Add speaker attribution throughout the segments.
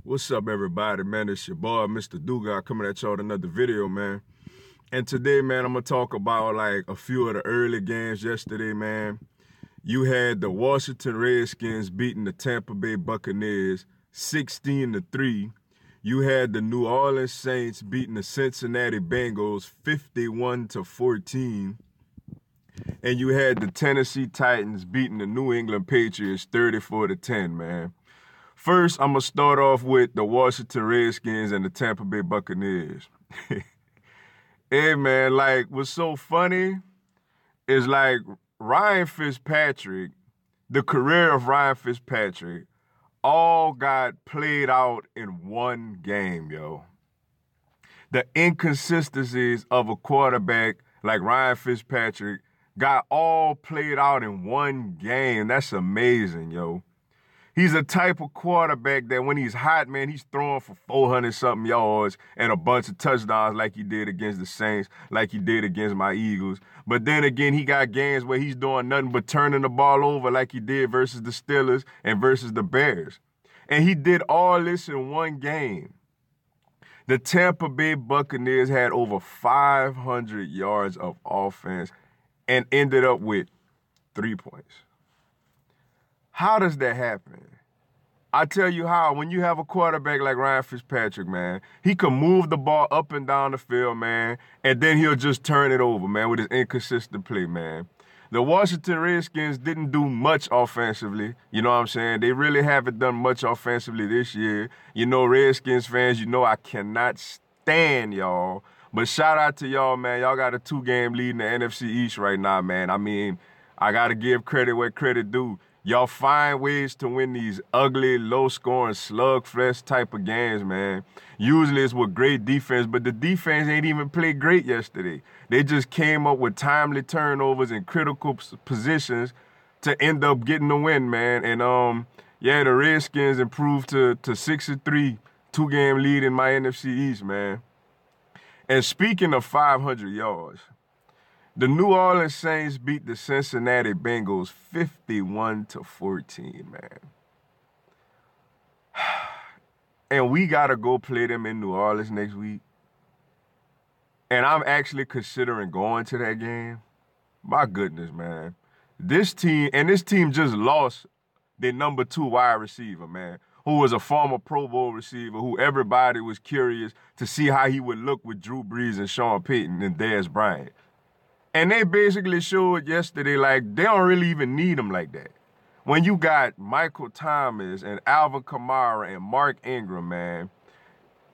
Speaker 1: What's up, everybody, man? It's your boy, Mr. Duga, coming at y'all with another video, man. And today, man, I'm going to talk about, like, a few of the early games yesterday, man. You had the Washington Redskins beating the Tampa Bay Buccaneers 16-3. You had the New Orleans Saints beating the Cincinnati Bengals 51-14. And you had the Tennessee Titans beating the New England Patriots 34-10, man. First, I'm going to start off with the Washington Redskins and the Tampa Bay Buccaneers. Hey, man, like, what's so funny is, like, Ryan Fitzpatrick, the career of Ryan Fitzpatrick, all got played out in one game, yo. The inconsistencies of a quarterback like Ryan Fitzpatrick got all played out in one game. That's amazing, yo. He's a type of quarterback that when he's hot, man, he's throwing for 400-something yards and a bunch of touchdowns like he did against the Saints, like he did against my Eagles. But then again, he got games where he's doing nothing but turning the ball over like he did versus the Steelers and versus the Bears. And he did all this in one game. The Tampa Bay Buccaneers had over 500 yards of offense and ended up with 3 points. How does that happen? I tell you how, when you have a quarterback like Ryan Fitzpatrick, man, he can move the ball up and down the field, man, and then he'll just turn it over, man, with his inconsistent play, man. The Washington Redskins didn't do much offensively, you know what I'm saying? They really haven't done much offensively this year. You know, Redskins fans, you know I cannot stand y'all. But shout out to y'all, man. Y'all got a 2-game lead in the NFC East right now, man. I mean, I got to give credit where credit due. Y'all find ways to win these ugly, low-scoring, slugfest type of games, man. Usually it's with great defense, but the defense ain't even played great yesterday. They just came up with timely turnovers in critical positions to end up getting the win, man. And yeah, the Redskins improved to 6-3, 2-game lead in my NFC East, man. And speaking of 500 yards, the New Orleans Saints beat the Cincinnati Bengals 51-14, man. And we got to go play them in New Orleans next week. And I'm actually considering going to that game. My goodness, man. This team just lost their number 2 wide receiver, man, who was a former Pro Bowl receiver, who everybody was curious to see how he would look with Drew Brees and Sean Payton and Dez Bryant. And they basically showed yesterday, like, they don't really even need him like that. When you got Michael Thomas and Alvin Kamara and Mark Ingram, man,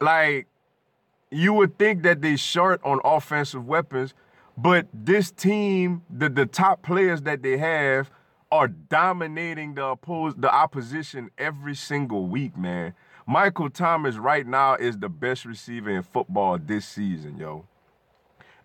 Speaker 1: like, you would think that they short on offensive weapons, but this team, the top players that they have are dominating the opposition every single week, man. Michael Thomas right now is the best receiver in football this season, yo.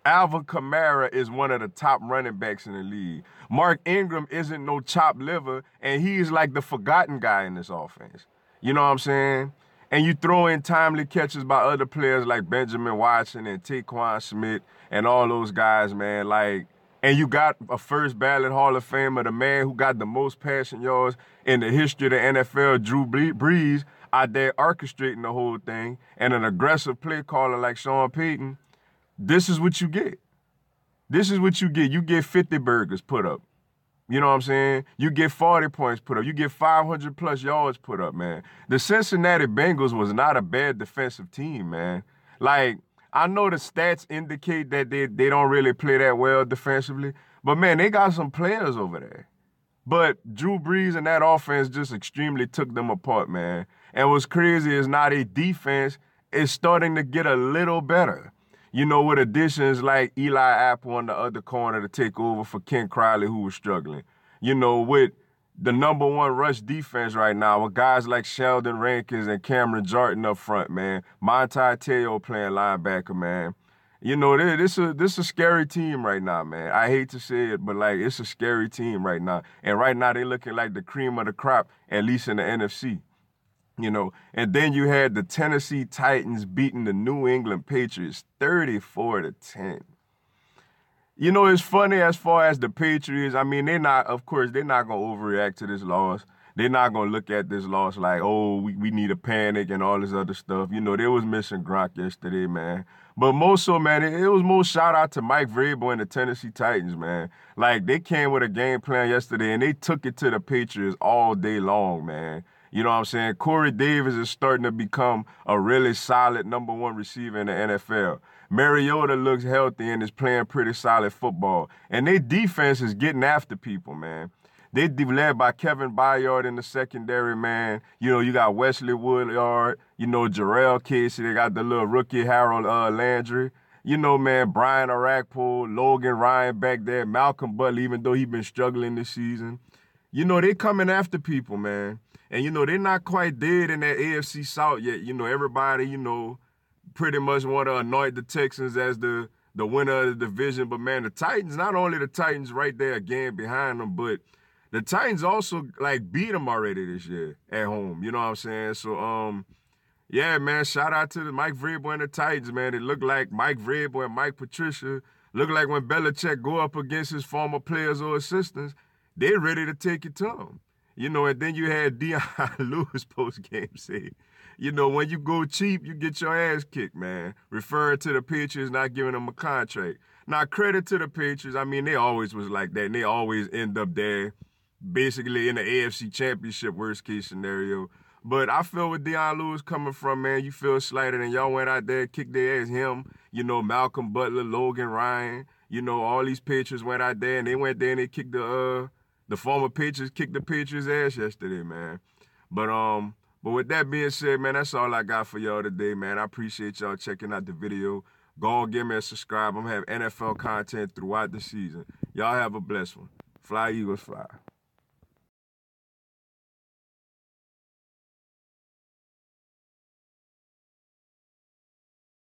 Speaker 1: Alvin Kamara is one of the top running backs in the league. Mark Ingram isn't no chopped liver, and he's like the forgotten guy in this offense. You know what I'm saying? And you throw in timely catches by other players like Benjamin Watson and Taquan Smith and all those guys, man. Like, and you got a first ballot Hall of Famer, the man who got the most passing yards in the history of the NFL, Drew Brees, out there orchestrating the whole thing, and an aggressive play caller like Sean Payton. This is what you get. This is what you get. You get 50 burgers put up. You know what I'm saying? You get 40 points put up. You get 500 plus yards put up, man. The Cincinnati Bengals was not a bad defensive team, man. Like, I know the stats indicate that they don't really play that well defensively, but man, they got some players over there. But Drew Brees and that offense just extremely took them apart, man. And what's crazy is now their defense is starting to get a little better. You know, with additions like Eli Apple on the other corner to take over for Ken Crowley, who was struggling. You know, with the number 1 rush defense right now, with guys like Sheldon Rankins and Cameron Jordan up front, man. Monty Teo playing linebacker, man. You know, this a scary team right now, man. I hate to say it, but, like, it's a scary team right now. And right now they looking like the cream of the crop, at least in the NFC. You know, and then you had the Tennessee Titans beating the New England Patriots 34-10. You know, it's funny as far as the Patriots. I mean, they're not going to overreact to this loss. they're not going to look at this loss like, oh, we need a panic and all this other stuff. You know, they was missing Gronk yesterday, man. But more so, man, it was more shout out to Mike Vrabel and the Tennessee Titans, man. Like, they came with a game plan yesterday, and they took it to the Patriots all day long, man. You know what I'm saying? Corey Davis is starting to become a really solid number one receiver in the NFL. Mariota looks healthy and is playing pretty solid football. And their defense is getting after people, man. They led by Kevin Byard in the secondary, man. You know, you got Wesley Woodyard, you know, Jarrell Casey. They got the little rookie Harold Landry. You know, man, Brian Arakpo, Logan Ryan back there, Malcolm Butler, even though he's been struggling this season. You know, they coming after people, man. And, you know, they're not quite dead in that AFC South yet. You know, everybody, you know, pretty much want to anoint the Texans as the winner of the division. But, man, the Titans, not only the Titans right there again behind them, but the Titans also, like, beat them already this year at home. You know what I'm saying? So, yeah, man, shout out to the Mike Vrabel and the Titans, man. It looked like Mike Vrabel and Mike Patricia look like when Belichick go up against his former players or assistants, they're ready to take it to him. You know, and then you had Dion Lewis post-game say, you know, when you go cheap, you get your ass kicked, man. Referring to the Patriots not giving them a contract. Now, credit to the Patriots. I mean, they always was like that, and they always end up there, basically in the AFC Championship worst-case scenario. But I feel with Dion Lewis coming from, man, you feel slighted, and y'all went out there, kicked their ass, him, you know, Malcolm Butler, Logan Ryan, you know, all these Patriots went out there, and they went there and they kicked the former Patriots kicked the Patriots' ass yesterday, man. But with that being said, man, that's all I got for y'all today, man. I appreciate y'all checking out the video. Go and give me a subscribe. I'm going to have NFL content throughout the season. Y'all have a blessed one. Fly, Eagles, fly.